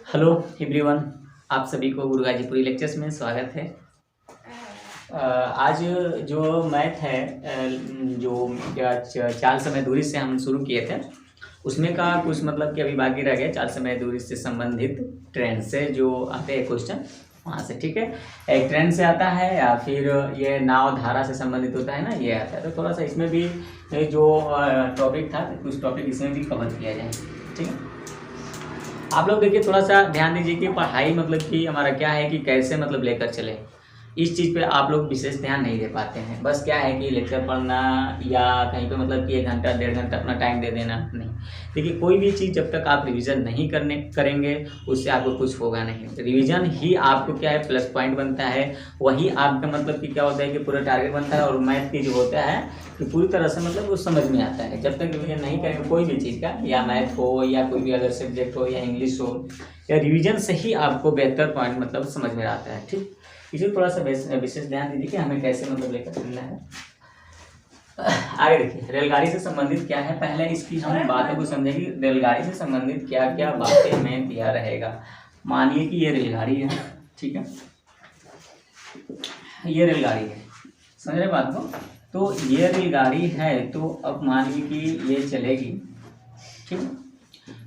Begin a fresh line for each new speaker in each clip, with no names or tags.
Hello everyone, आप सभी को गुरु गाजीपुरी लेक्चर्स में स्वागत है। आज जो मैथ है, जो चाल समय दूरी से हम शुरू किए थे, उसमें का कुछ मतलब कि अभी बाकी रह गया। चाल समय दूरी से संबंधित ट्रेंड से जो आते हैं क्वेश्चन वहाँ से, ठीक है। एक ट्रेंड से आता है या फिर ये नाव धारा से संबंधित होता है ना, ये आता है। तो थोड़ा सा इसमें भी जो टॉपिक था, कुछ टॉपिक इसमें भी कवर किया जाए, ठीक है। आप लोग देखिए, थोड़ा सा ध्यान दीजिए कि पढ़ाई मतलब कि हमारा क्या है कि कैसे मतलब लेकर चले, इस चीज़ पे आप लोग विशेष ध्यान नहीं दे पाते हैं। बस क्या है कि लेक्चर पढ़ना या कहीं पे मतलब कि 1 घंटा 1.5 घंटा अपना टाइम दे देना, नहीं। देखिए, कोई भी चीज़ जब तक आप रिवीजन नहीं करेंगे उससे आपको कुछ होगा नहीं। रिवीजन ही आपको क्या है, प्लस पॉइंट बनता है। वही आपका मतलब कि क्या होता है कि पूरा टारगेट बनता है। और मैथ की जो होता है कि पूरी तरह से मतलब वो समझ में आता है। जब तक रिवीजन नहीं करेंगे कोई भी चीज़ का, या मैथ हो या कोई भी अदर सब्जेक्ट हो या इंग्लिश हो, या रिवीजन से ही आपको बेहतर पॉइंट मतलब समझ में आता है, ठीक। इसे थोड़ा सा विशेष ध्यान दीजिए कि हमें कैसे मतलब लेकर चलना है। आगे देखिए, रेलगाड़ी से संबंधित क्या है, पहले इसकी हम बातों को समझेंगे। रेलगाड़ी से संबंधित क्या क्या बातें हमें दिया रहेगा। मानिए कि ये रेलगाड़ी है, ठीक है, ये रेलगाड़ी है, समझ रहे बात को। तो ये रेलगाड़ी है, तो अब मानिए कि ये चलेगी, ठीक है।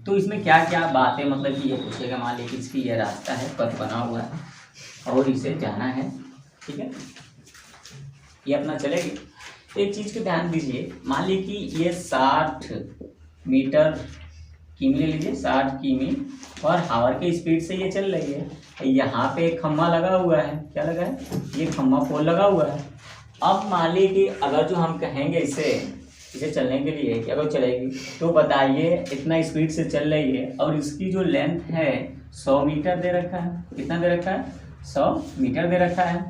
तो इसमें क्या क्या बातें मतलब कि ये पूछेगा। मान लीजिए कि इसकी ये रास्ता है, पथ बना हुआ है और इसे जाना है, ठीक है, ये अपना चलेगी। एक चीज़ को ध्यान दीजिए, मान लीजिए कि ये 60 मीटर किमी ले लीजिए, 60 किमी और हावर के स्पीड से ये चल रही है। यहाँ पे एक खम्मा लगा हुआ है, क्या लगा है, ये खम्मा पोल लगा हुआ है। अब मान लीजिए कि अगर जो हम कहेंगे इसे चलने के लिए कि अगर चलेगी, तो बताइए इतना स्पीड से चल रही है और इसकी जो लेंथ है 100 मीटर दे रखा है। कितना दे रखा है, 100 मीटर दे रखा है।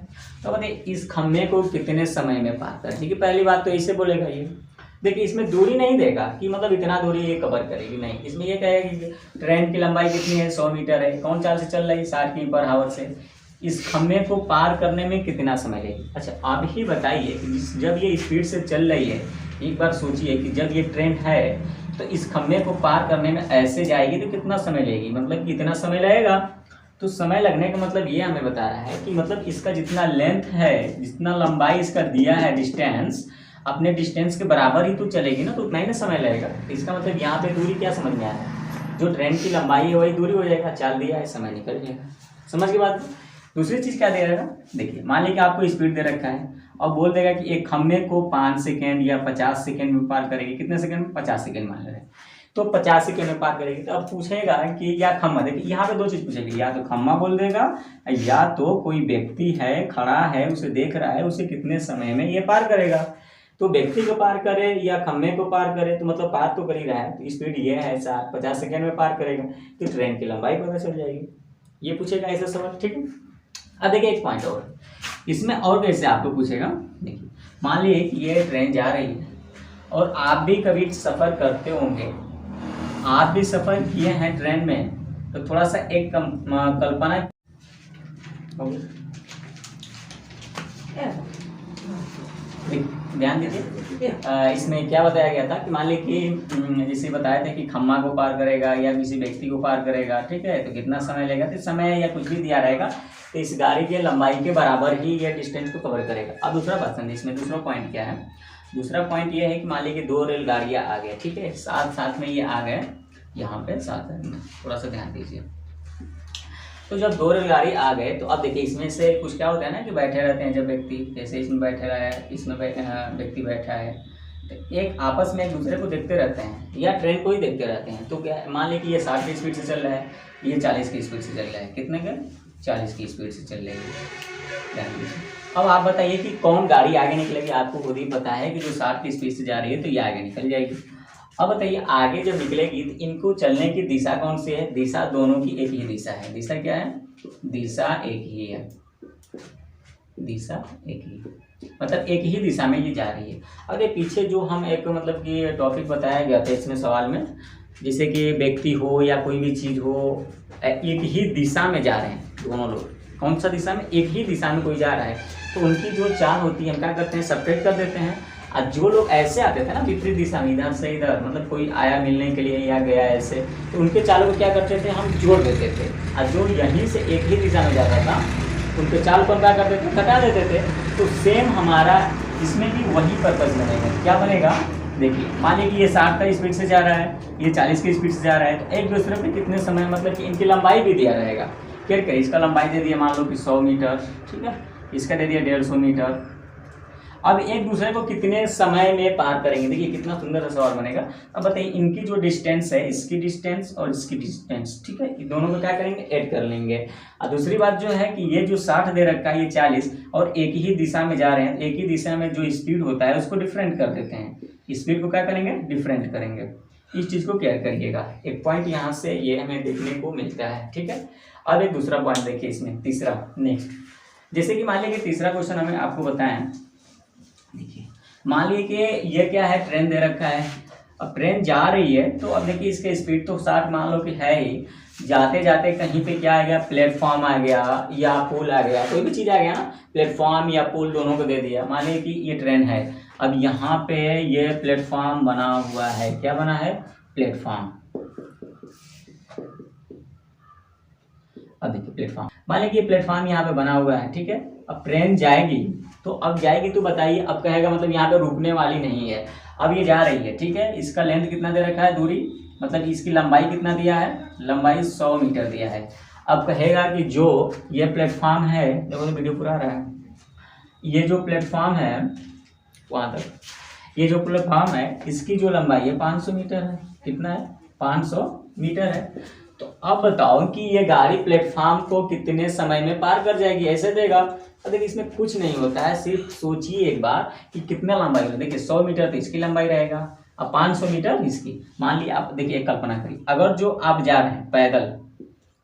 तो बताइए इस खम्भे को कितने समय में पार कर, ठीक है। पहली बात तो इसे बोलेगा ये। देखिए, इसमें दूरी नहीं देगा कि मतलब इतना दूरी ये कवर करेगी, नहीं। इसमें ये कहेगा कि ट्रेन की लंबाई कितनी है, 100 मीटर है, कौन चाल से चल रही है, 60 किमी पर आवर से, इस खम्भे को पार करने में कितना समय लेगी। अच्छा, आप ही बताइए कि जब ये स्पीड से चल रही है, एक बार सोचिए कि जब ये ट्रेन है तो इस खम्भे को पार करने में ऐसे जाएगी तो कितना समय लेगी, मतलब कितना समय लगेगा। तो समय लगने का मतलब ये हमें बता रहा है कि मतलब इसका जितना लेंथ है, जितना लंबाई इसका दिया है डिस्टेंस, अपने डिस्टेंस के बराबर ही तो चलेगी ना, तो उतना ही ना समय लगेगा। तो इसका मतलब यहाँ पे दूरी क्या समझ में आ रहा है, जो ट्रेन की लंबाई है वही दूरी हो जाएगा। चाल दिया है, समय निकल जाएगा, समझ के बाद। दूसरी चीज़ क्या दे रहेगा, देखिए, मान लीजिए आपको स्पीड दे रखा है और बोल देगा कि एक खम्भे को 5 सेकेंड या 50 सेकेंड में पार करेगी। कितने सेकेंड में, 50 सेकेंड मान ले रहे हैं, तो 50 सेकेंड में पार करेगी। तो अब पूछेगा कि या खम्मा, देखिए यहाँ पे 2 चीज़ पूछेगी, या तो खम्मा बोल देगा या तो कोई व्यक्ति है, खड़ा है, उसे देख रहा है, उसे कितने समय में ये पार करेगा। तो व्यक्ति को पार करे या खम्भे को पार करे तो मतलब पार तो कर ही रहा है। तो स्पीड ये है 50 सेकेंड में पार करेगा, तो ट्रेन की लंबाई पता चल जाएगी। ये पूछेगा ऐसा सवाल, ठीक है। अब देखिए एक पॉइंट और, इसमें और कैसे आपको पूछेगा। देखिए, मान लीजिए कि ये ट्रेन जा रही है और आप भी कभी सफ़र करते होंगे, आप भी सफ़र किए हैं ट्रेन में, तो थोड़ा सा एक कल्पना ध्यान दीजिए। इसमें क्या बताया गया था कि मान लीजिए कि जैसे बताया था कि खम्मा को पार करेगा या किसी व्यक्ति को पार करेगा, ठीक है, तो कितना समय लेगा। तो समय या कुछ भी दिया रहेगा तो इस गाड़ी के लंबाई के बराबर ही यह डिस्टेंस को कवर करेगा। अब दूसरा बात समझिए, इसमें दूसरा पॉइंट क्या है। दूसरा पॉइंट ये है कि मान लीजिए 2 रेलगाड़ियाँ आ गए, ठीक है, साथ साथ में ये आ गए, यहाँ पे साथ में, थोड़ा सा ध्यान दीजिए। तो जब 2 रेलगाड़ी आ गए तो अब देखिए इसमें से कुछ क्या होता है ना कि बैठे रहते हैं जब व्यक्ति, जैसे इसमें बैठे रहा है, इसमें व्यक्ति बैठा है, तो एक आपस में एक दूसरे को देखते रहते हैं या ट्रेन को ही देखते रहते हैं। तो क्या, मान लीजिए कि ये 60 की स्पीड से चल रहा है, ये 40 की स्पीड से चल रहा है। कितने का, 40 की स्पीड से चल रही है। अब आप बताइए कि कौन गाड़ी आगे निकलेगी। आपको खुद ही पता है कि जो 60 की स्पीड से जा रही है तो ये आगे निकल जाएगी। अब बताइए आगे जब निकलेगी तो इनको चलने की दिशा कौन सी है। दिशा दोनों की एक ही दिशा है। दिशा क्या है, दिशा एक ही है, दिशा एक ही, मतलब एक ही दिशा में ये जा रही है। अब ये पीछे जो हम एक मतलब कि टॉपिक बताया गया था इसमें सवाल में, जैसे कि व्यक्ति हो या कोई भी चीज़ हो, एक ही दिशा में जा रहे हैं दोनों लोग। कौन सा दिशा में, एक ही दिशा में कोई जा रहा है, तो उनकी जो चाल होती है हम क्या करते हैं, सेपरेट कर देते हैं। और जो लोग ऐसे आते थे ना विपरीत दिशा में, इधर से इधर, मतलब कोई आया मिलने के लिए या गया ऐसे, तो उनके चालों को क्या करते थे, हम जोड़ देते थे। और जो यहीं से एक ही दिशा में जाता था उनके चाल को हम क्या करते थे, हटा देते थे। तो सेम हमारा इसमें भी वही पर्पज बनेगा। क्या बनेगा, देखिए मान लीजिए कि ये 60 का स्पीड से जा रहा है, ये 40 की स्पीड से जा रहा है, तो एक दूसरे पे कितने समय, मतलब कि इनकी लंबाई भी दिया रहेगा। क्या करें, इसका लंबाई दे दिया मान लो कि 100 मीटर, ठीक है, इसका दे दिया 150 मीटर। अब एक दूसरे को कितने समय में पार करेंगे, देखिए कितना सुंदर सा सवाल बनेगा। अब बताइए इनकी जो डिस्टेंस है, इसकी डिस्टेंस और इसकी डिस्टेंस, ठीक है, इन दोनों को क्या करेंगे, ऐड कर लेंगे। और दूसरी बात जो है कि ये जो 60 दे रखा है, ये 40, और एक ही दिशा में जा रहे हैं, एक ही दिशा में जो स्पीड होता है उसको डिफरेंट कर देते हैं। स्पीड को क्या करेंगे, डिफरेंट करेंगे। इस चीज़ को केयर करिएगा। एक पॉइंट यहाँ से ये हमें देखने को मिलता है, ठीक है। अब एक दूसरा पॉइंट देखिए इसमें, तीसरा नेक्स्ट, जैसे कि मान लीजिए कि तीसरा क्वेश्चन हमें आपको बताएं, देखिए मान लीजिए कि ये क्या है, ट्रेन दे रखा है। अब ट्रेन जा रही है, तो अब देखिए इसका स्पीड तो 60 मान लो कि है ही, जाते जाते कहीं पे क्या आ गया, प्लेटफॉर्म आ गया या पुल आ गया, कोई भी चीज़ आ गया ना, प्लेटफॉर्म या पुल दोनों को दे दिया। मान लीजिए कि ये ट्रेन है, अब यहाँ पे ये प्लेटफॉर्म बना हुआ है, क्या बना है, प्लेटफॉर्म। अब देखिए प्लेटफॉर्म, मान लीजिए प्लेटफॉर्म यहाँ पे बना हुआ है, ठीक है। अब ट्रेन जाएगी, तो अब जाएगी तो बताइए, अब कहेगा मतलब यहाँ पे रुकने वाली नहीं है, अब ये जा रही है, ठीक है। इसका लेंथ कितना दे रखा है, दूरी, मतलब इसकी लंबाई कितना दिया है, लंबाई 100 मीटर दिया है। अब कहेगा कि जो ये प्लेटफॉर्म है, देखो तो वीडियो पूरा आ रहा है, ये जो प्लेटफॉर्म है वहाँ तक, ये जो प्लेटफॉर्म है इसकी जो लंबाई है 500 मीटर है। कितना है, 500 मीटर है। तो अब बताओ कि ये गाड़ी प्लेटफॉर्म को कितने समय में पार कर जाएगी, ऐसे देगा। अब देखिए इसमें कुछ नहीं होता है, सिर्फ सोचिए एक बार कि कितना लंबाई है। देखिए 100 मीटर तो इसकी लंबाई रहेगा, अब 500 मीटर इसकी। मान लिया आप, देखिए एक कल्पना करिए, अगर जो आप जा रहे हैं पैदल,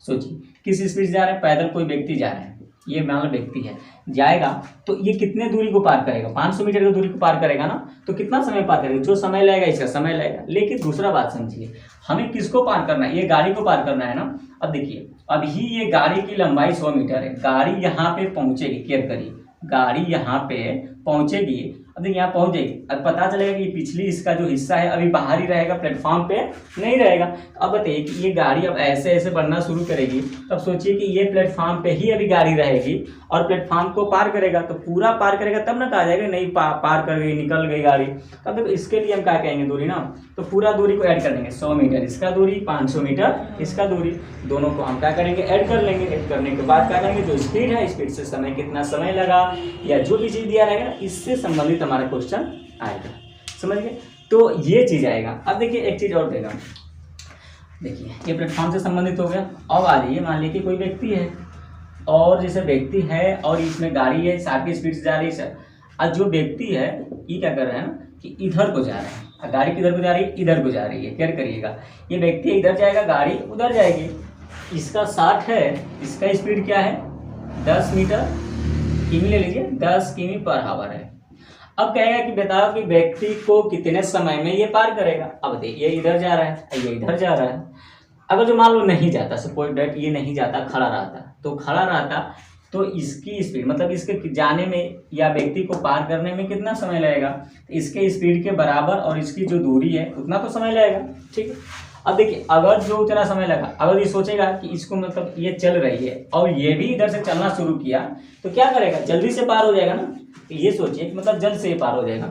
सोचिए किस स्पीड से जा रहे हैं, पैदल कोई व्यक्ति जा रहे हैं, ये मान लो व्यक्ति है, जाएगा तो ये कितने दूरी को पार करेगा, 500 मीटर की दूरी को पार करेगा ना, तो कितना समय पार करेगा, जो समय लगेगा इसका समय लगेगा। लेकिन दूसरा बात समझिए, हमें किसको पार करना है, ये गाड़ी को पार करना है ना। अब देखिए अभी ये गाड़ी की लंबाई 100 मीटर है, गाड़ी यहाँ पे पहुंचेगी, केयर करिए, गाड़ी यहाँ पे पहुंचेगी। अब देखिए यहाँ पहुंच जाएगी, अब पता चलेगा कि पिछली इसका जो हिस्सा है अभी बाहर ही रहेगा, प्लेटफॉर्म पे नहीं रहेगा। अब बताइए कि ये गाड़ी अब ऐसे ऐसे बढ़ना शुरू करेगी, तब सोचिए कि ये प्लेटफॉर्म पे ही अभी गाड़ी रहेगी और प्लेटफॉर्म को पार करेगा, तो पूरा पार करेगा तब ना कहा जाएगा नहीं पार कर गई, निकल गई गाड़ी। तब देखो इसके लिए हम क्या कहेंगे, दूरी ना, तो पूरा दूरी को ऐड कर देंगे, 100 मीटर इसका दूरी, 500 मीटर इसका दूरी, दोनों को हम क्या करेंगे, ऐड कर लेंगे। ऐड करने के बाद क्या करेंगे, जो स्पीड है, स्पीड से समय कितना समय लगा या जो भी चीज़ दिया रहेगा इससे संबंधित हमारा क्वेश्चन आएगा, समझ गए। तो ये चीज़ आएगा। अब देखिए एक चीज़ और देगा, देखिए ये प्लेटफॉर्म से संबंधित हो गया। अब आ जाइए, मान लीजिए कोई व्यक्ति है, और जैसे व्यक्ति है और इसमें गाड़ी है 60 की स्पीड से जा रही है, और जो व्यक्ति है ये क्या कर रहा है ना कि इधर को जा रहा है, गाड़ी किधर को जा रही है, इधर को जा रही है, केयर करिएगा। ये व्यक्ति इधर जाएगा, गाड़ी उधर जाएगी, इसका 60 है, इसका स्पीड क्या है, 10 मीटर किमी ले लीजिए, 10 किमी पर आवर है। अब कहेगा कि बताओ कि व्यक्ति को कितने समय में ये पार करेगा। अब देखिए ये इधर जा रहा है, ये इधर जा रहा है। अगर जो मान लो नहीं जाता, सपोज दैट ये नहीं जाता, खड़ा रहता, तो खड़ा रहता तो इसकी स्पीड, मतलब इसके जाने में या व्यक्ति को पार करने में कितना समय लगेगा, तो इसके स्पीड के बराबर और इसकी जो दूरी है उतना तो समय लगेगा, ठीक है। अब देखिए अगर जो उतना समय लगा, अगर ये सोचेगा कि इसको मतलब ये चल रही है और ये भी इधर से चलना शुरू किया, तो क्या करेगा, जल्दी से पार हो जाएगा ना। तो ये सोचिए कि मतलब जल्द से पार हो जाएगा।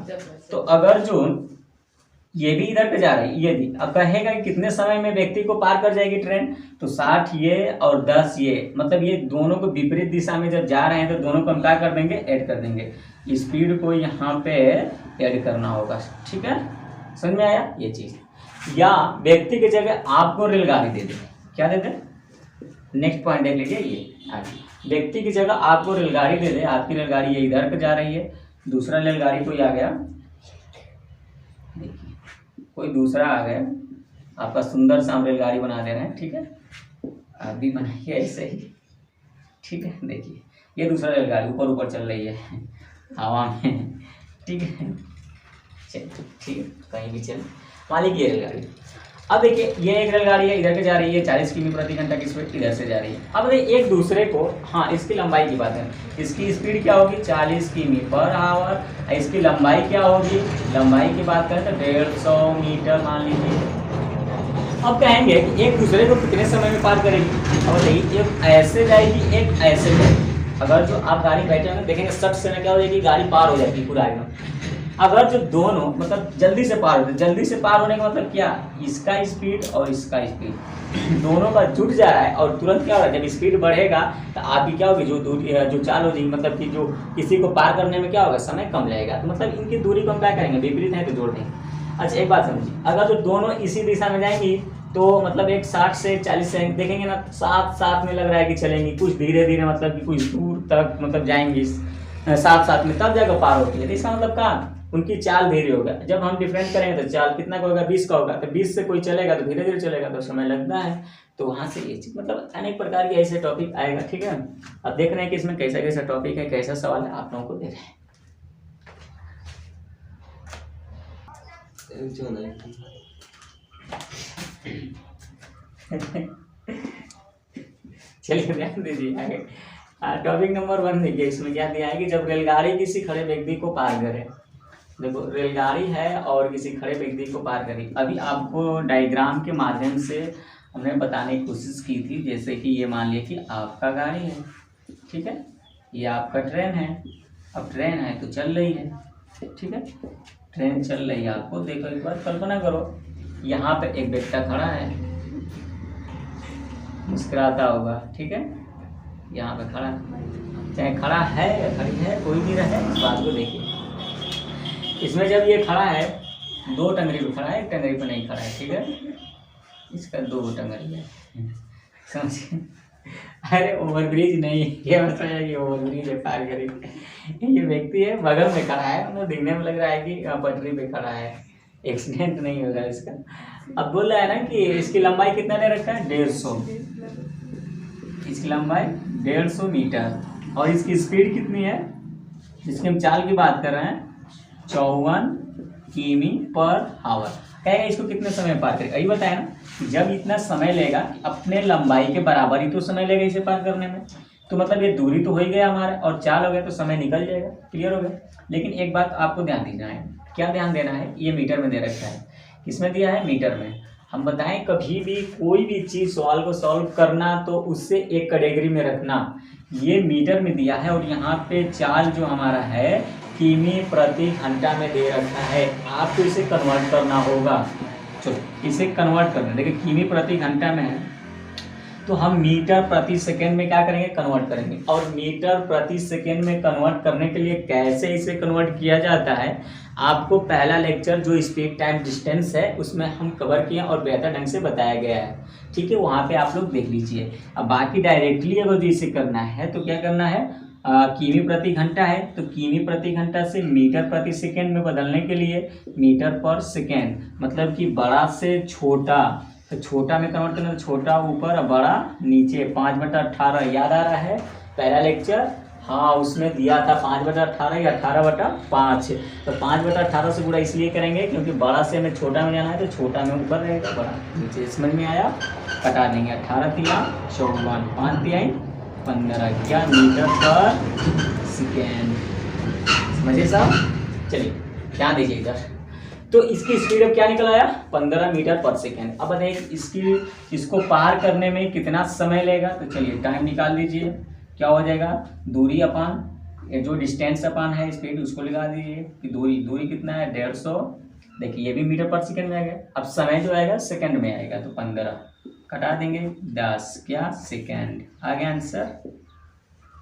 तो अगर जो ये भी इधर पे जा रही है, ये भी, अब कहेगा कि कितने समय में व्यक्ति को पार कर जाएगी ट्रेन, तो 60 ये और 10 ये, मतलब ये दोनों को विपरीत दिशा में जब जा रहे हैं तो दोनों को हम क्या कर देंगे, ऐड कर देंगे। स्पीड को यहाँ पे ऐड करना होगा, ठीक है, समझ में आया ये चीज़। या व्यक्ति की जगह आपको रेलगाड़ी दे दे, क्या दे दे, नेक्स्ट पॉइंट देख लीजिए, ये आगे व्यक्ति की जगह आपको रेलगाड़ी दे दे, आपकी रेलगाड़ी ये इधर पे जा रही है, दूसरा रेलगाड़ी कोई आ गया, देखिए कोई दूसरा आ गया, आपका सुंदर सा हम रेलगाड़ी बना दे रहे हैं, ठीक है, आप भी बनाइए ऐसे ही, ठीक है। देखिए ये दूसरा रेलगाड़ी ऊपर ऊपर चल रही है हवा में, ठीक है, चलिए ठीक है, कहीं भी चल, मान लीजिए रेलगाड़ी। अब देखिए ये एक रेलगाड़ी है, इधर के जा रही है 40 किमी प्रति घंटा की स्पीड, इधर से जा रही है। अब देखिए एक दूसरे को, हाँ इसकी लंबाई की बात है, इसकी स्पीड क्या होगी 40 किमी पर आवर, इसकी लंबाई क्या होगी, लंबाई की बात करें तो 150 मीटर मान लीजिए। अब कहेंगे कि एक दूसरे को कितने समय में पार करेगी, और देखिए एक ऐसे जाएगी एक ऐसे जाएगी। अगर जो आप गाड़ी बैठे होंगे देखेंगे 60 से क्या हो जाएगी, गाड़ी पार हो जाएगी पूरा एकदम। अगर जो दोनों मतलब जल्दी से पार होते, जल्दी से पार होने का मतलब क्या, इसका स्पीड और इसका स्पीड दोनों का जुट जा रहा है, और तुरंत क्या हो रहा है, जब स्पीड बढ़ेगा तो आपकी क्या होगी, जो दूरी जो चाल हो जाएगी, मतलब कि जो किसी को पार करने में क्या होगा, समय कम लगेगा। तो मतलब इनकी दूरी को हम क्या करेंगे, विपरीत है तो जोड़ देंगे। अच्छा एक बात समझिए, अगर जो दोनों इसी दिशा में जाएंगी तो मतलब एक 60 से 40 से देखेंगे ना, साथ साथ में लग रहा है कि चलेंगी, कुछ धीरे धीरे मतलब कि कुछ दूर तक मतलब जाएंगी साथ साथ में, तब जाकर पार होती है। तो इसका मतलब कहाँ, उनकी चाल धीरे होगा। जब हम डिफरेंट करेंगे तो चाल कितना का होगा, 20 का होगा। तो 20 से कोई चलेगा तो धीरे धीरे चलेगा तो समय लगता है। तो वहाँ से ये चीज मतलब अनेक प्रकार के ऐसे टॉपिक आएगा, ठीक है। अब देख रहे हैं कि इसमें कैसा कैसा टॉपिक है, कैसा सवाल है, आप लोगों को दे रहे हैं। चलिए ध्यान दीजिए आगे। टॉपिक नंबर 1 देखिए, इसमें क्या दिया है कि जब रेलगाड़ी किसी खड़े व्यक्ति को पार करे। देखो रेलगाड़ी है और किसी खड़े व्यक्ति को पार करी। अभी आपको डायग्राम के माध्यम से हमने बताने की कोशिश की थी, जैसे कि ये मान लिया कि आपका गाड़ी है, ठीक है, ये आपका ट्रेन है। अब ट्रेन है तो चल रही है, ठीक है, ट्रेन चल रही है। आपको देखो एक बार कल्पना करो, यहाँ पे एक व्यक्ति खड़ा है, मुस्कुराता होगा, ठीक है, यहाँ पे खड़ा है, चाहे खड़ा है या खड़ी है कोई भी रहे, इस बात को देखिए। इसमें जब ये खड़ा है, 2 टंगरी पे खड़ा है, 1 टंगरी पे नहीं खड़ा है, ठीक है, इसका 2 टंगरी है, समझिए। अरे ओवरब्रिज नहीं, ये मतलब है कि ओवरब्रिज है, पार करेंगे। ये व्यक्ति है बगल में खड़ा है, मतलब दिखने में लग रहा है कि पटरी पे खड़ा है, एक्सीडेंट नहीं होगा इसका। अब बोल रहा है ना कि इसकी लंबाई कितना दे रखा है, 150, इसकी लंबाई 150 मीटर, और इसकी स्पीड कितनी है, जिसकी हम चाल की बात कर रहे हैं 54 किमी पर आवर। कहेगा इसको कितने समय में पार करेगा, यही बताया ना, जब इतना समय लेगा अपने लंबाई के बराबर ही तो समय लेगा इसे पार करने में। तो मतलब ये दूरी तो हो ही गया हमारा, और चाल हो गया तो समय निकल जाएगा, क्लियर हो गया। लेकिन एक बात आपको ध्यान देना है, क्या ध्यान देना है, ये मीटर में दे रखा है, किसमें दिया है, मीटर में। हम बताएं कभी भी कोई भी चीज़ सवाल को सॉल्व करना तो उससे एक कैटेगरी में रखना, ये मीटर में दिया है, और यहाँ पे चाल जो हमारा है किमी प्रति घंटा में दे रखा है, आपको इसे कन्वर्ट करना होगा। चलो इसे कन्वर्ट करना, देखिए किमी प्रति घंटा में है तो हम मीटर प्रति सेकेंड में क्या करेंगे, कन्वर्ट करेंगे। और मीटर प्रति सेकेंड में कन्वर्ट करने के लिए कैसे इसे कन्वर्ट किया जाता है, आपको पहला लेक्चर जो स्पीड टाइम डिस्टेंस है उसमें हम कवर किए और बेहतर ढंग से बताया गया है, ठीक है, वहाँ पे आप लोग देख लीजिए। अब बाकी डायरेक्टली अगर जो इसे करना है तो क्या करना है, किमी प्रति घंटा है तो किमी प्रति घंटा से मीटर प्रति सेकेंड में बदलने के लिए मीटर पर सेकेंड, मतलब कि बड़ा से छोटा, तो छोटा में कन्वर्ट करना, तो छोटा ऊपर और बड़ा नीचे। 5/18 याद आ रहा है पहला लेक्चर, हाँ उसमें दिया था 5/18 या 18/5। तो 5/18 से गुणा इसलिए करेंगे क्योंकि बड़ा से हमें छोटा में जाना है, तो छोटा में ऊपर रहेगा, बड़ा नीचे। समझ में आया, कटा देंगे, 18 तिया 54, 5 तिहाई 15, क्या मीटर पर सेकेंड, समझिए साहब। चलिए ध्यान दीजिए इधर, तो इसकी स्पीड अब क्या निकल आया, 15 मीटर पर सेकेंड। अब बताइए इसको पार करने में कितना समय लेगा, तो चलिए टाइम निकाल लीजिए, क्या हो जाएगा, दूरी अपान जो डिस्टेंस अपान है स्पीड, उसको लगा दीजिए कि दूरी कितना है, 150। देखिए ये भी मीटर पर सेकेंड में आएगा। अब समय जो आएगा सेकेंड में आएगा, तो 15 कटा देंगे, 10 क्या सेकेंड, आ गया आंसर।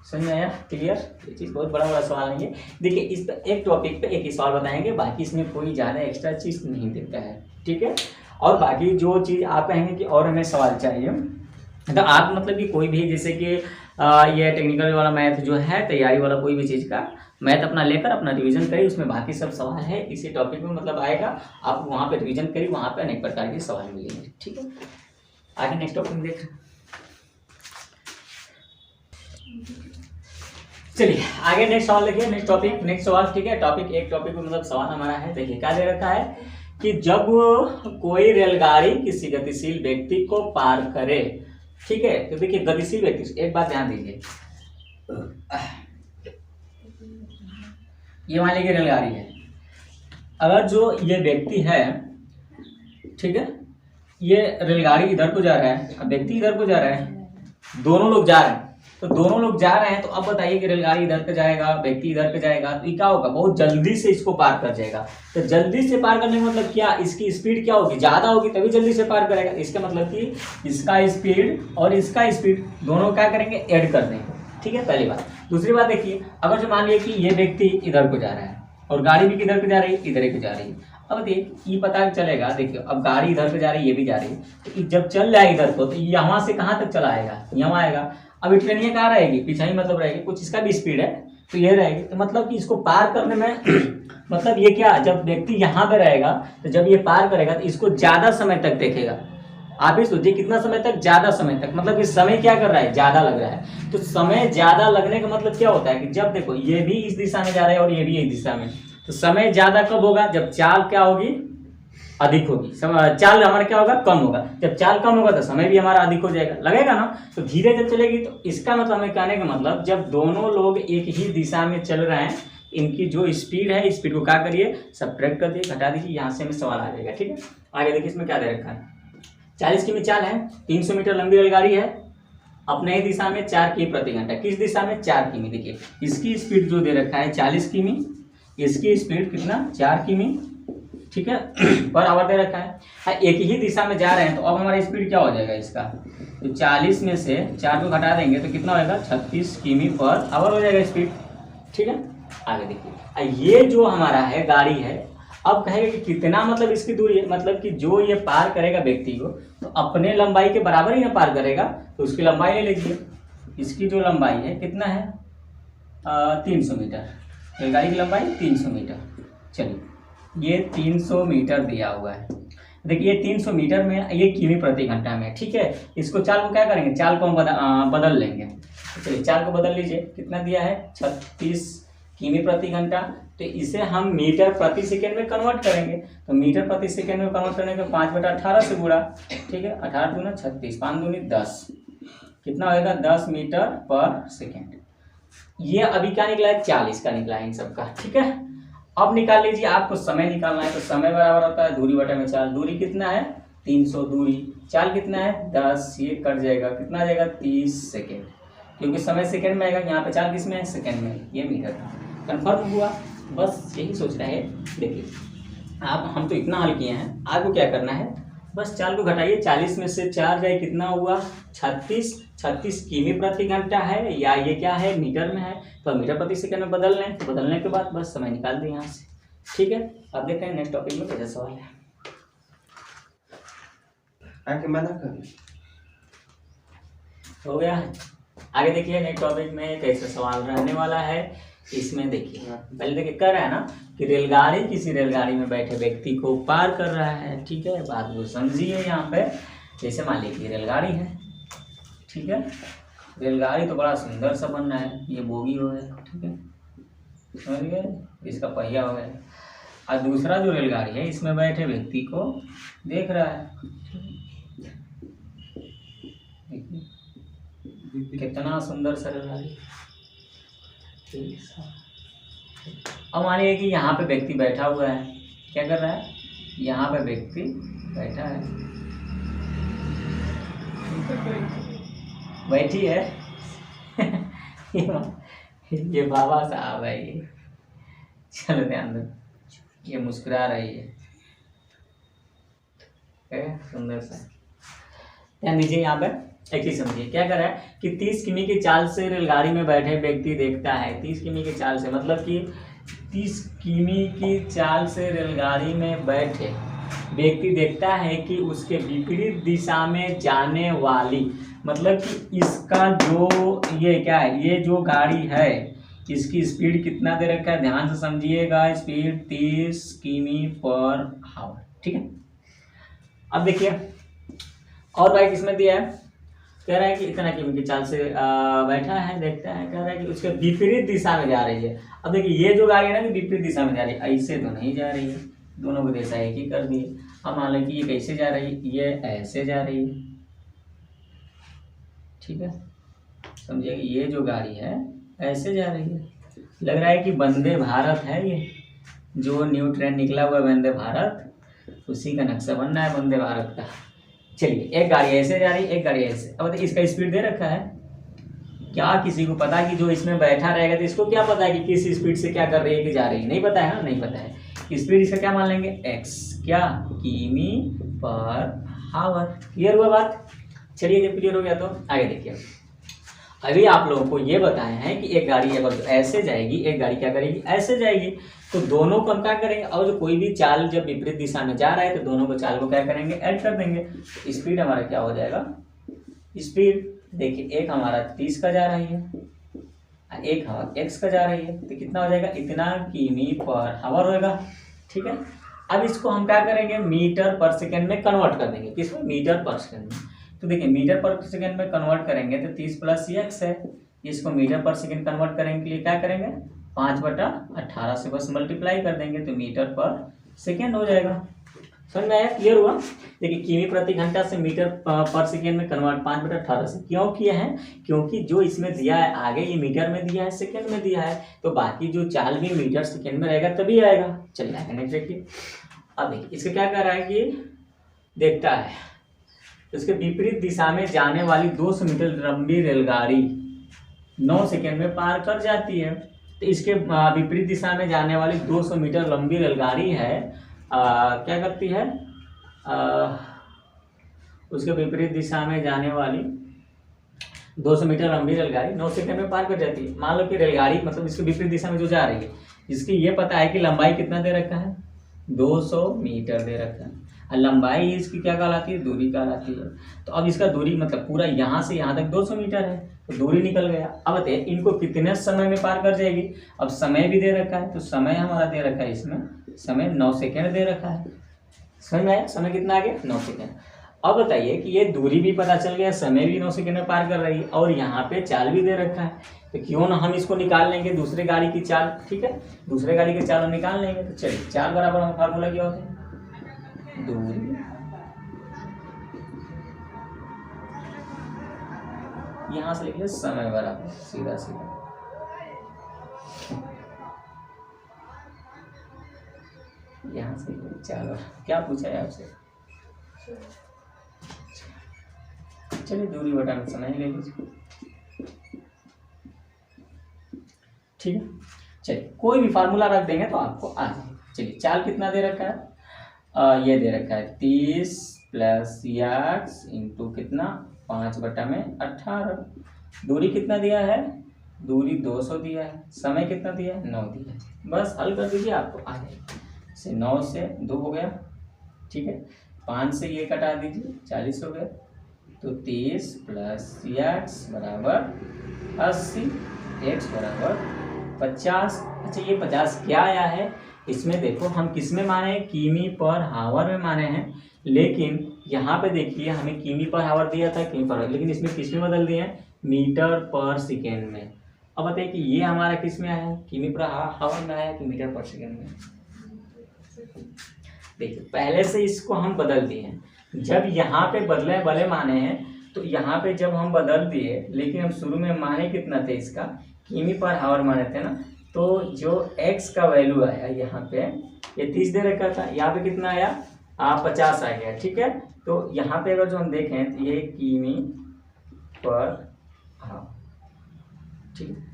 समझ में आया, क्लियर। ये चीज़ बहुत बड़ा सवाल नहीं है। देखिए इस एक टॉपिक पे एक ही सवाल बताएंगे, बाकी इसमें कोई ज़्यादा एक्स्ट्रा चीज़ नहीं देता है, ठीक है। और बाकी जो चीज़ आप कहेंगे कि और हमें सवाल चाहिए, तो आप मतलब कि कोई भी जैसे कि ये टेक्निकल वाला मैथ जो है, तैयारी वाला कोई भी चीज़ का मैथ अपना लेकर अपना रिवीजन करिए, उसमें बाकी सब सवाल है इसी टॉपिक में मतलब आएगा, आप वहाँ पे रिवीजन करिए, वहाँ पे अनेक प्रकार के सवाल मिलेंगे, ठीक है। आगे नेक्स्ट टॉपिक देख रहे हैं, चलिए आगे नेक्स्ट सवाल देखिए, नेक्स्ट टॉपिक नेक्स्ट सवाल, ठीक है। टॉपिक एक टॉपिक में मतलब सवाल हमारा है, देखिए क्या दे रखा है कि जब कोई रेलगाड़ी किसी गतिशील व्यक्ति को पार करे, ठीक है, तो देखिए गतिशील व्यक्ति, एक बात ध्यान दीजिए, ये मान लीजिए रेलगाड़ी है, अगर जो ये व्यक्ति है, ठीक है, ये रेलगाड़ी इधर को जा रहा है, अब व्यक्ति इधर को जा रहा है, दोनों लोग जा रहे हैं, तो दोनों लोग जा रहे हैं, तो अब बताइए कि रेलगाड़ी इधर पे जाएगा, व्यक्ति इधर पे जाएगा, तो ये क्या होगा, बहुत जल्दी से इसको पार कर जाएगा। तो जल्दी से पार करने का मतलब क्या, इसकी स्पीड क्या होगी, ज्यादा होगी तभी जल्दी से पार करेगा। इसका मतलब कि इसका स्पीड और इसका स्पीड दोनों क्या करेंगे, ऐड कर देंगे, ठीक है, पहली बात। दूसरी बात देखिए, अगर जो मान लिया कि ये व्यक्ति इधर को जा रहा है और गाड़ी भी किधर को जा रही है, इधर को जा रही है, अब देखिए ये पता चलेगा, देखिए अब गाड़ी इधर पे जा रही है, ये भी जा रही है, तो जब चल रहा है इधर को, तो यहाँ से कहाँ तक चला आएगा, यहाँ आएगा। अब ट्रेनियाँ कहाँ रहेगी, पीछे ही मतलब रहेगी, कुछ इसका भी स्पीड है तो ये रहेगी, तो मतलब कि इसको पार करने में मतलब ये क्या, जब व्यक्ति यहाँ पे रहेगा तो जब ये पार करेगा तो इसको ज्यादा समय तक देखेगा। आप ही सोचिए कितना समय तक, ज्यादा समय तक, मतलब कि समय क्या कर रहा है, ज्यादा लग रहा है। तो समय ज्यादा लगने का मतलब क्या होता है कि जब देखो ये भी इस दिशा में जा रहा है और ये भी इस दिशा में, तो समय ज्यादा कब होगा, जब चाल क्या होगी, अधिक होगी। चाल हमारा क्या होगा, कम होगा। जब चाल कम होगा तो समय भी हमारा अधिक हो जाएगा, लगेगा ना। तो धीरे जब चलेगी, तो इसका मतलब हमें कहने का मतलब, जब दोनों लोग एक ही दिशा में चल रहे हैं, इनकी जो स्पीड है, स्पीड को क्या करिए, सब्ट्रैक्ट कर दिए, घटा दीजिए, यहाँ से हमें सवाल आ जाएगा, ठीक है। आगे देखिए इसमें क्या दे रखा है, 40 किमी चाल है, 300 मीटर लंबी रेलगाड़ी है, अपने ही दिशा में 4 किमी प्रति घंटा। किस दिशा में, 4 किमी। देखिए इसकी स्पीड जो दे रखा है 40 किमी, इसकी स्पीड कितना, 4 किमी, ठीक है, पर आवर दे रखा है। एक ही दिशा में जा रहे हैं, तो अब हमारा स्पीड क्या हो जाएगा इसका, तो 40 में से 4 को घटा देंगे तो कितना होगा, 36 किमी पर आवर हो जाएगा स्पीड, ठीक है। आगे देखिए, ये जो हमारा है गाड़ी है, अब कहेगा कि कितना, मतलब इसकी दूरी है, मतलब कि जो ये पार करेगा व्यक्ति को, तो अपने लंबाई के बराबर ही ना पार करेगा, तो उसकी लंबाई ले लीजिए। इसकी जो लंबाई है कितना है, 300 मीटर, रेलगाड़ी की लंबाई 300 मीटर। चलिए ये 300 मीटर दिया हुआ है, देखिए 300 मीटर में ये किमी प्रति घंटा में, ठीक है। इसको चाल को क्या करेंगे, चाल को हम बदल लेंगे। चलिए चाल को बदल लीजिए, कितना दिया है, 36 किमी प्रति घंटा, तो इसे हम मीटर प्रति सेकेंड में कन्वर्ट करेंगे। तो मीटर प्रति सेकेंड में कन्वर्ट करने का 5/18 से गुणा, ठीक है, 18 दूना 36, 5 दूनी 10, कितना होगा, 10 मीटर पर सेकेंड। ये अभी क्या निकला है, 40 का निकला है इन सबका, ठीक है। अब निकाल लीजिए, आपको समय निकालना है, तो समय बराबर होता है दूरी बटे में चाल। दूरी कितना है, 300 दूरी, चाल कितना है 10, ये कट जाएगा, कितना आ जाएगा 30 सेकेंड, क्योंकि समय सेकेंड में आएगा, यहाँ पे चाल किस में है, सेकेंड में, ये मीटर कन्फर्म हुआ। बस यही सोचना है। देखिए आप, हम तो इतना हल किए हैं, आपको क्या करना है, बस चाल को घटाइए, 40 में से 4 जाए, कितना हुआ 36 किमी प्रति घंटा है, या ये क्या है, मीटर में है, तो मीटर प्रति सेकंड में बदल लें, तो बदलने के बाद बस समय निकाल दें यहाँ से, ठीक है। अब देखते हैं नेक्स्ट टॉपिक में कैसा सवाल है।
आगे मना कर
हो गया है। आगे देखिए नेक्स्ट टॉपिक में कैसा सवाल रहने वाला है। इसमें देखिए पहले देखिए कह रहा है ना कि रेलगाड़ी किसी रेलगाड़ी में बैठे व्यक्ति को पार कर रहा है, ठीक है। बात को समझिए यहाँ पे, जैसे मान लीजिए रेलगाड़ी है, ठीक है। रेलगाड़ी तो बड़ा सुंदर सा बन रहा है, ये बोगी हो गया, ठीक है, समझ गए, इसका पहिया हो गया। और दूसरा जो रेलगाड़ी है, इसमें बैठे व्यक्ति को देख रहा है, कितना सुंदर सा रेलगाड़ी। अब मानिए कि यहाँ पे व्यक्ति बैठा हुआ है, क्या कर रहा है, यहाँ पे व्यक्ति बैठा है, बैठी है ये बाबा साहब है, ये चलो ध्यान दो, ये मुस्कुरा रही है, सुंदर सा। ध्यान दीजिए यहाँ पे, एक चीज समझिए, क्या कर रहा है कि 30 किमी की चाल से रेलगाड़ी में बैठे व्यक्ति देखता है, 30 किमी की चाल से, मतलब कि 30 किमी की चाल से रेलगाड़ी में बैठे व्यक्ति देखता है कि उसके विपरीत दिशा में जाने वाली, मतलब कि इसका जो ये क्या है, ये जो गाड़ी है इसकी स्पीड कितना दे रखा है, ध्यान से समझिएगा, स्पीड 30 किमी पर आवर, ठीक है। अब देखिए और भाई किसमें दिया है, कह रहा है कि इतना किमी की चाल से बैठा है, देखता है, कह रहा है कि उसके विपरीत दिशा में जा रही है। अब देखिए ये जो गाड़ी है ना कि विपरीत दिशा में जा रही है, ऐसे तो नहीं जा रही है, दोनों को दिशा एक ही कर दिए। अब मान लो कि ये कैसे जा रही है, ये ऐसे जा रही है, ठीक है, समझिए ये जो गाड़ी है ऐसे जा रही है। लग रहा है कि वंदे भारत है, ये जो न्यू ट्रेन निकला हुआ है वंदे भारत, उसी का नक्शा बन रहा है वंदे भारत का। चलिए एक गाड़ी ऐसे जा रही है, एक गाड़ी ऐसे। अब इसका स्पीड दे रखा है, क्या किसी को पता कि जो इसमें बैठा रहेगा तो इसको क्या पता है कि किस स्पीड से क्या कर रही है कि जा रही है, नहीं पता है ना, नहीं पता है। स्पीड इसका क्या मान लेंगे, x, क्या, किमी पर हावर। क्लियर हुआ बात। चलिए जब क्लियर हो गया तो आगे देखिए। अभी आप लोगों को ये बताया है कि एक गाड़ी अगर तो ऐसे जाएगी, एक गाड़ी क्या करेगी, ऐसे जाएगी, तो दोनों को हम क्या करेंगे, और जो कोई भी चाल जब विपरीत दिशा में जा रहा है तो दोनों को चाल को क्या करेंगे, ऐड कर देंगे। स्पीड हमारा क्या हो जाएगा, स्पीड देखिए एक हमारा 30 का जा रही है, एक हवा x का जा रही है, तो कितना हो जाएगा, इतना किमी पर हावर होगा, ठीक है। अब इसको हम क्या करेंगे, मीटर पर सेकेंड में कन्वर्ट कर देंगे, किसमें, मीटर पर सेकेंड में। तो देखिए मीटर पर सेकेंड में कन्वर्ट करेंगे तो 30 प्लस x है, इसको मीटर पर सेकेंड कन्वर्ट करने के लिए क्या करेंगे, 5/18 से बस मल्टीप्लाई कर देंगे तो मीटर पर सेकेंड हो जाएगा। समझ में आया, क्लियर हुआ। देखिए किमी प्रति घंटा से मीटर पर सेकेंड में कन्वर्ट 5/18 से क्यों किया है, क्योंकि जो इसमें दिया है आगे ये मीटर में दिया है, सेकेंड में दिया है, तो बाकी जो चाल भी मीटर सेकेंड में रहेगा तभी आएगा। चलिए आगे नेक्स्ट देखिए। अब देखिए इसका क्या कर रहा है कि देखता है, उसके विपरीत दिशा में जाने वाली 200 मीटर लंबी रेलगाड़ी 9 सेकेंड में पार कर जाती है। तो इसके विपरीत दिशा में जाने वाली 200 मीटर लंबी रेलगाड़ी है, क्या करती है, उसके विपरीत दिशा में जाने वाली 200 मीटर लंबी रेलगाड़ी 9 सेकंड में पार कर जाती है। मान लो कि रेलगाड़ी मतलब इसके विपरीत दिशा में जो जा रही है, जिसकी ये पता है कि लंबाई कितना दे रखा है, 200 मीटर दे रखा है, और लंबाई इसकी क्या कहलाती है, दूरी कहलाती है। तो अब इसका दूरी मतलब पूरा यहाँ से यहाँ तक 200 मीटर है, तो दूरी निकल गया। अब बताइए इनको कितने समय में पार कर जाएगी। अब समय भी दे रखा है, तो समय हमारा दे रखा है, इसमें समय 9 सेकेंड दे रखा है। समझ में आया, समय कितना आ गया, 9 सेकेंड। अब बताइए कि ये दूरी भी पता चल गया, समय भी 9 सेकेंड में पार कर रही है, और यहाँ पे चाल भी दे रखा है, तो क्यों ना हम इसको निकाल लेंगे दूसरे गाड़ी की चाल, ठीक है, दूसरे गाड़ी की चाल हम निकाल लेंगे। तो चलिए चाल बराबर हम फार्मूला क्या होता है, दूरी यहाँ से लिख ले समय बराबर सीधा सीधा, यहाँ से चाल। क्या पूछा है आपसे, चलिए दूरी बटा में समय ले लीजिए, ठीक है। चलिए कोई भी फार्मूला रख देंगे तो आपको आ जाएगा। चलिए चाल कितना दे रखा है, ये दे रखा है 30 प्लस x इंटू कितना 5/18। दूरी कितना दिया है, दूरी 200 दिया है, समय कितना दिया है, 9 दिया है। बस हल कर दीजिए आपको आ जाएगा। से 9 से 2 हो गया, ठीक है, 5 से ये कटा दीजिए 40 हो गया, तो 30 प्लस x बराबर 80, x बराबर 50। अच्छा ये 50 क्या आया है, इसमें देखो हम किस में माने हैं, किमी पर हावर में माने हैं, लेकिन यहाँ पे देखिए हमें किमी पर हावर दिया था, किमी पर, लेकिन इसमें किस में बदल दिए हैं, मीटर पर सेकेंड में। अब बताइए कि ये हमारा किस में आया है, किमी पर हावर में आया कि मीटर पर सेकेंड में। देखिए पहले से इसको हम बदल दिए हैं, जब यहाँ पे बदले भले माने हैं तो यहाँ पे जब हम बदल दिए, लेकिन हम शुरू में माने कितना थे, इसका किमी पर हावर माने थे ना, तो जो x का वैल्यू आया यहाँ पे, ये 30 दे रखा था, यहाँ पे कितना आया, 50 आ गया, ठीक है। तो यहाँ पे अगर जो हम देखें तो ये किमी पर हावर, ठीक है।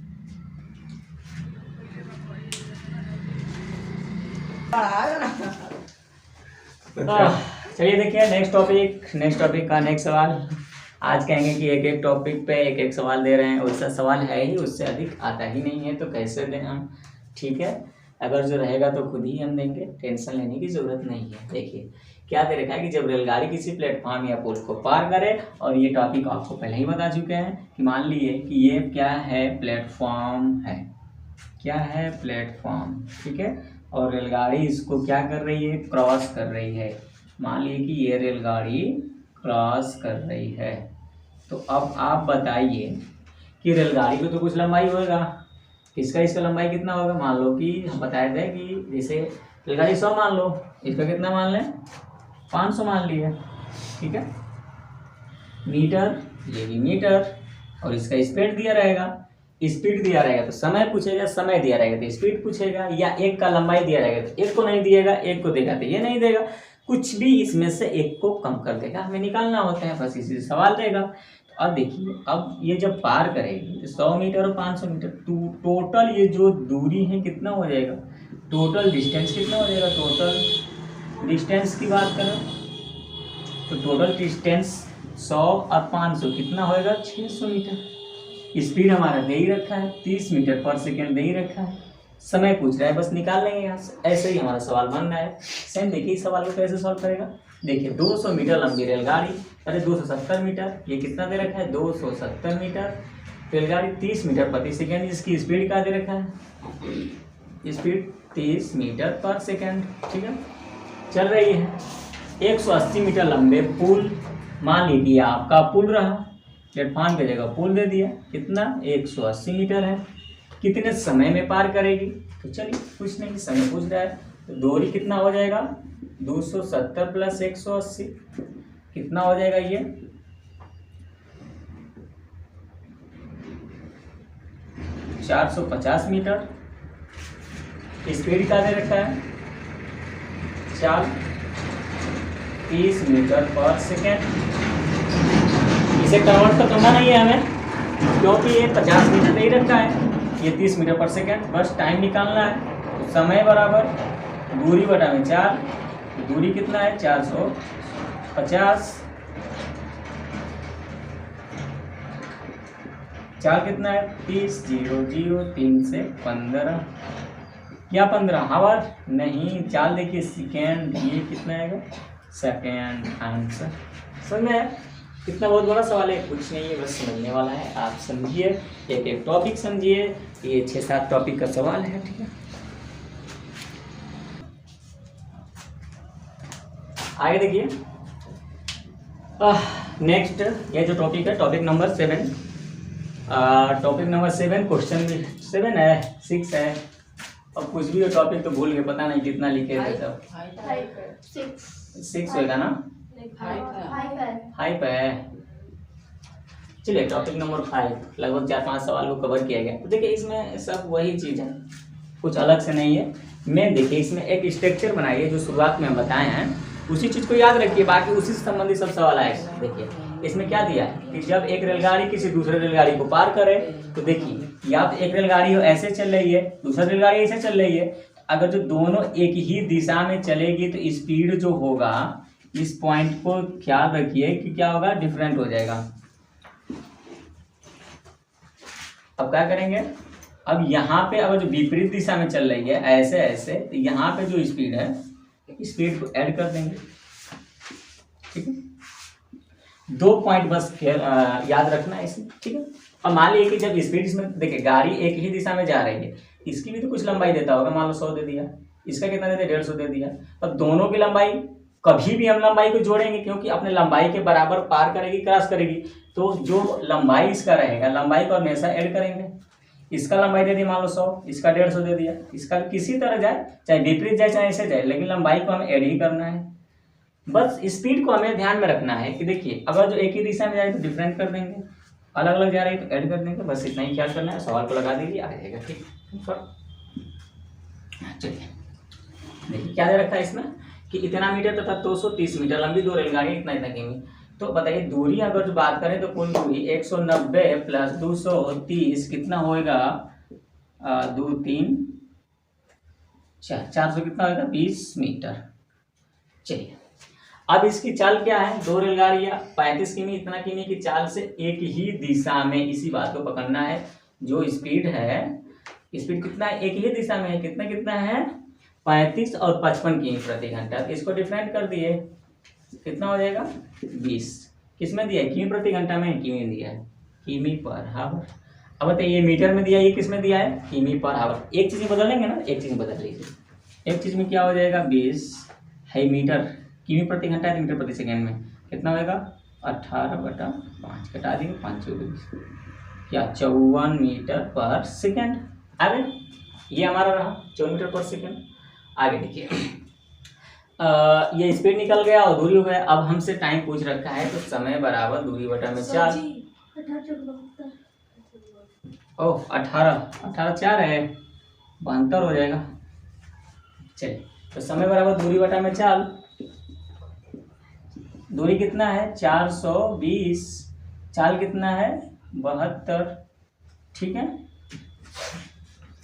चलिए देखिए नेक्स्ट टॉपिक का नेक्स्ट सवाल। आज कहेंगे कि एक एक टॉपिक पे एक एक सवाल दे रहे हैं, उसका सवाल है ही, उससे अधिक आता ही नहीं है, तो कैसे दें हम, ठीक है। अगर जो रहेगा तो खुद ही हम देंगे, टेंशन लेने की ज़रूरत नहीं है। देखिए क्या दे रखा है कि जब रेलगाड़ी किसी प्लेटफॉर्म या पुल को पार करे, और ये टॉपिक आपको पहले ही बता चुके हैं कि मान लीजिए कि ये क्या है, प्लेटफॉर्म है, क्या है, प्लेटफॉर्म, ठीक है, और रेलगाड़ी इसको क्या कर रही है, क्रॉस कर रही है। मान लीजिए कि ये रेलगाड़ी क्रॉस कर रही है, तो अब आप बताइए कि रेलगाड़ी को तो कुछ लंबाई होगा, इसका लंबाई कितना होगा। मान लो कि हम बताए थे कि जैसे रेलगाड़ी 100 मान लो, इसका कितना मान लें, 500 मान लिया, ठीक है। मीटर, ये भी मीटर, और इसका स्पीड दिया रहेगा, स्पीड दिया रहेगा तो समय पूछेगा, समय दिया रहेगा तो स्पीड पूछेगा, या एक का लंबाई दिया रहेगा तो एक को नहीं दिएगा, एक को देगा तो ये नहीं देगा, कुछ भी इसमें से एक को कम कर देगा, हमें निकालना होता है, बस इसी से सवाल देगा। तो अब देखिए, अब ये जब पार करेगी तो 100 मीटर और 500 मीटर, टोटल ये जो दूरी है कितना हो जाएगा, टोटल डिस्टेंस कितना हो जाएगा, टोटल डिस्टेंस की बात करें तो टोटल डिस्टेंस 100 और 500 कितना होएगा, 600 मीटर। स्पीड हमारा दे ही रखा है 30 मीटर पर सेकेंड दे ही रखा है, समय पूछ रहा है, बस निकाल लेंगे यहाँ से, ऐसे ही हमारा सवाल बन रहा है। सेम देखिए इस सवाल को कैसे सॉल्व करेगा, देखिए 200 मीटर लंबी रेलगाड़ी, अरे 270 मीटर, ये कितना दे रखा है, 270 मीटर, रेलगाड़ी 30 मीटर प्रति सेकेंड, इसकी स्पीड क्या दे रखा है, स्पीड 30 मीटर पर सेकेंड, ठीक है, चल रही है। 180 मीटर लंबे पुल, मान लीजिए आपका पुल रहा, प्लेटफॉर्म की जगह पुल दे दिया, कितना 180 मीटर है, कितने समय में पार करेगी, तो चलिए कुछ नहीं, समय पूछ रहा है तो दूरी कितना हो जाएगा, 270 प्लस 180 कितना हो जाएगा, ये 450 मीटर। स्पीड क्या दे रखा है, 30 मीटर पर सेकेंड। इसे कन्वर्ट तो करना नहीं है हमें, क्योंकि ये 50 मीटर नहीं रखा है, ये 30 मीटर पर सेकेंड, बस टाइम निकालना है। तो समय बराबर दूरी बटा में 4, तो दूरी कितना है, 450, 4 कितना है, 30, 0, 0, 3 से 15, क्या 15 हावर नहीं, 4 देखिए सेकेंड, ये कितना आएगा, सेकेंड आंसर। समझ में आया? कितना बहुत बड़ा सवाल है, कुछ नहीं है, बस समझने वाला है, आप समझिए, एक एक टॉपिक समझिए, ये 6-7 टॉपिक का सवाल है, ठीक है। आगे देखिए, नेक्स्ट ये जो टॉपिक है, topic number 7, topic number 7 question 7 है, 6 है, अब कुछ भी हो टॉपिक तो भूल गए, पता नहीं कितना लिखे थे सब, 6 होगा ना, 5 है। चलिए टॉपिक नंबर 5, लगभग 4-5 सवाल को कवर किया गया। तो देखिए इसमें सब वही चीज़ है, कुछ अलग से नहीं है। मैं देखिए इसमें एक स्ट्रक्चर बनाइए जो शुरुआत में हम बताए हैं, उसी चीज़ को याद रखिए, बाकी उसी से संबंधित सब सवाल आएगा। देखिए इसमें क्या दिया है कि जब एक रेलगाड़ी किसी दूसरे रेलगाड़ी को पार करे, तो देखिए या तो एक रेलगाड़ी हो ऐसे चल रही है, दूसरी रेलगाड़ी ऐसे चल रही है, अगर जो दोनों एक ही दिशा में चलेगी तो स्पीड जो होगा, इस पॉइंट को ख्याल रखिए कि क्या होगा, डिफरेंट हो जाएगा। अब क्या करेंगे, अब यहाँ पे अगर जो विपरीत दिशा में चल रही है ऐसे ऐसे, तो यहाँ पे जो स्पीड है, स्पीड को ऐड कर देंगे, ठीक है। 2 पॉइंट बस याद रखना है इसमें, ठीक है। और मान लीजिए कि जब स्पीड इसमें देखिए गाड़ी एक ही दिशा में जा रही है, इसकी भी तो कुछ लंबाई देता होगा, मान लो 100 दे दिया, इसका कितना देते 150 दे दिया। अब दोनों की लंबाई, कभी भी हम लंबाई को जोड़ेंगे क्योंकि अपने लंबाई के बराबर पार करेगी, क्रॉस करेगी, तो जो लंबाई इसका रहेगा, लंबाई को हमेशा ऐड करेंगे। इसका लंबाई दे दी मान लो 100, इसका 150 दे दिया, इसका किसी तरह जाए, चाहे विपरीत जाए चाहे ऐसे जाए, लेकिन लंबाई को हमें ऐड ही करना है। बस स्पीड को हमें ध्यान में रखना है कि देखिए अगर जो एक ही दिशा में जाए तो डिफरेंट कर देंगे, अलग अलग जा रही है तो ऐड कर देंगे, बस इतना ही ख्याल करना है। सवाल को लगा दीजिए, आ जाएगा, ठीक। चलिए देखिए क्या दे रखा है इसमें कि इतना मीटर तथा 230 मीटर लंबी 2 रेलगाड़ी इतना इतना किमी। तो बताइए दूरी अगर जो बात करें तो कुल दूरी 190 प्लस 230 कितना होएगा, 2 3 400 कितना होगा, 20 मीटर। चलिए अब इसकी चाल क्या है, 2 रेलगाड़ियाँ 35 किमी, इतना किमी की चाल से एक ही दिशा में, इसी बात को पकड़ना है। जो स्पीड है, स्पीड कितना है, एक ही दिशा में है, कितना कितना है, 35 और 55 किमी प्रति घंटा। इसको डिफरेंट कर दिए, कितना हो जाएगा 20, किसमें दिया है, किमी प्रति घंटा में, किमी दिया है, किमी पर हावर। अब बताइए ये मीटर में दिया है, ये किस में दिया है, किमी पर हावर। एक चीज़ में बदल लेंगे ना, एक चीज़ में बदल लीजिए, एक चीज़ में क्या हो जाएगा, 20 है मीटर, किमी प्रति घंटा है, मीटर प्रति सेकेंड में कितना होगा, 18/5 कटा देंगे, 5 क्या 54 मीटर पर सेकेंड। अरे ये हमारा रहा 54 मीटर पर सेकेंड। आगे देखिए, ये स्पीड निकल गया और दूरी हो गया। अब हमसे टाइम पूछ रखा है, तो समय बराबर दूरी बटा में 4। ओह 18 4 है, 72 हो जाएगा। चलिए, तो समय बराबर दूरी बटा में 4। दूरी कितना है 420, चाल कितना है 72। ठीक है,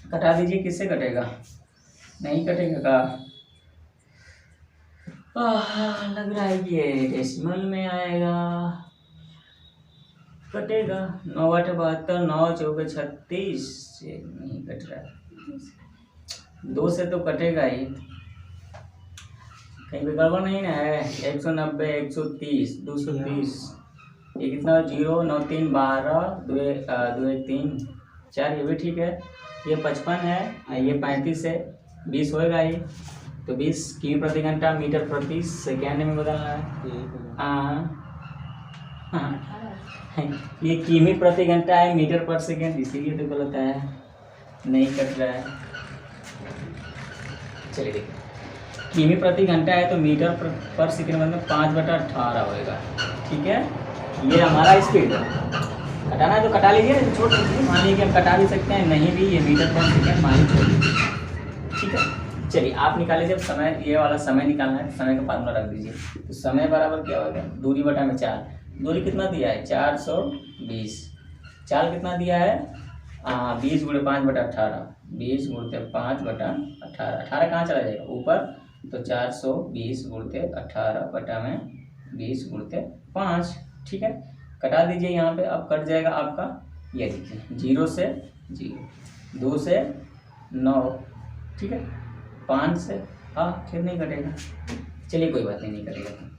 कटा दीजिए। किससे कटेगा, नहीं कटेगा का? लग रहा है ये डेसिमल में आएगा, कटेगा। 9 8 72, 9 4 36, नहीं कट रहा है। 2 से तो कटेगा ही, कहीं पे गड़बड़ नहीं ना है। 190, 130, 230, ये कितना 0 9 3 12, 2 1 3 4, ये भी ठीक है। ये 55 है, ये 35 है, 20 होएगा ये। तो 20 किमी प्रति घंटा मीटर प्रति सेकेंड में बदलना है। ये किमी प्रति घंटा है, मीटर पर सेकेंड, इसीलिए तो गलत है, नहीं कट रहा है। चलिए देखिए, किमी प्रति घंटा है तो मीटर पर सेकेंड मतलब 5/18 होएगा। ठीक है, ये हमारा स्पीड है। कटाना है तो कटा लीजिए, छोड़ दीजिए। मान लीजिए कि हम कटा भी सकते हैं, नहीं भी, ये मीटर पर सेकेंड मान लीजिए, छोड़ दीजिए। ठीक है, चलिए आप निकालिए। जब समय, ये वाला समय निकालना है, समय का फार्मूला रख दीजिए। तो समय बराबर क्या होगा, दूरी बटा में 4। दूरी कितना दिया है 420, चाल कितना दिया है 20 × 5/18, 20 × 5/18। 18 कहाँ चला जाएगा ऊपर, तो 420 × 18 बटा में 20 × 5। ठीक है, कटा दीजिए यहाँ पे। अब कट जाएगा आपका, ये देखिए 0 से 0, 2 से 9, ठीक है, 5 से, फिर नहीं कटेगा। चलिए कोई बात नहीं, नहीं कटेगा।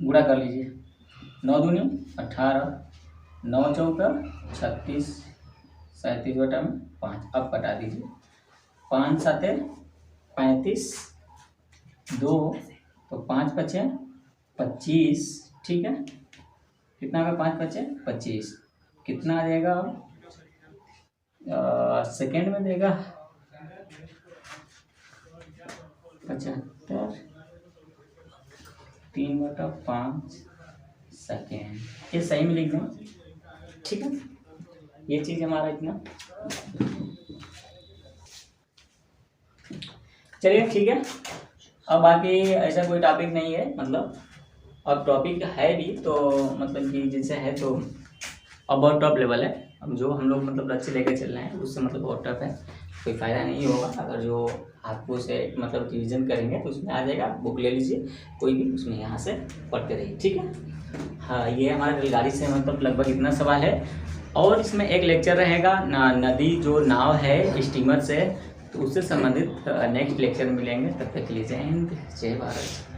गुणा कर लीजिए, 9 दूनी 18, 9 चौका 36, 37 बटा में 5। अब कटा दीजिए, 5 7 35, 2 तो 5 बचे 25। ठीक है, कितना होगा 5 बचे 25, कितना आ जाएगा सेकेंड में देगा 75, 3/5 सेकेंड, ये सही में लिख दें। ठीक है, ये चीज़ हमारा इतना। चलिए ठीक है, अब बाकी ऐसा कोई टॉपिक नहीं है, मतलब अब टॉपिक है भी तो मतलब कि जैसे है तो अब बहुत टॉप लेवल है। अब जो हम लोग मतलब लक्ष्य लेकर चल रहे हैं उससे मतलब बहुत टफ है, कोई फ़ायदा नहीं होगा। अगर जो आपको से मतलब रिविज़न करेंगे तो उसमें आ जाएगा, बुक ले लीजिए कोई भी, उसमें यहाँ से पढ़ते रहिए। ठीक है, हाँ ये हमारे रेलगाड़ी से मतलब लगभग इतना सवाल है। और इसमें एक लेक्चर रहेगा नदी जो नाव है स्टीमर से, तो उससे संबंधित नेक्स्ट लेक्चर मिलेंगे। तब तक के लिए जय हिंद, जय भारत।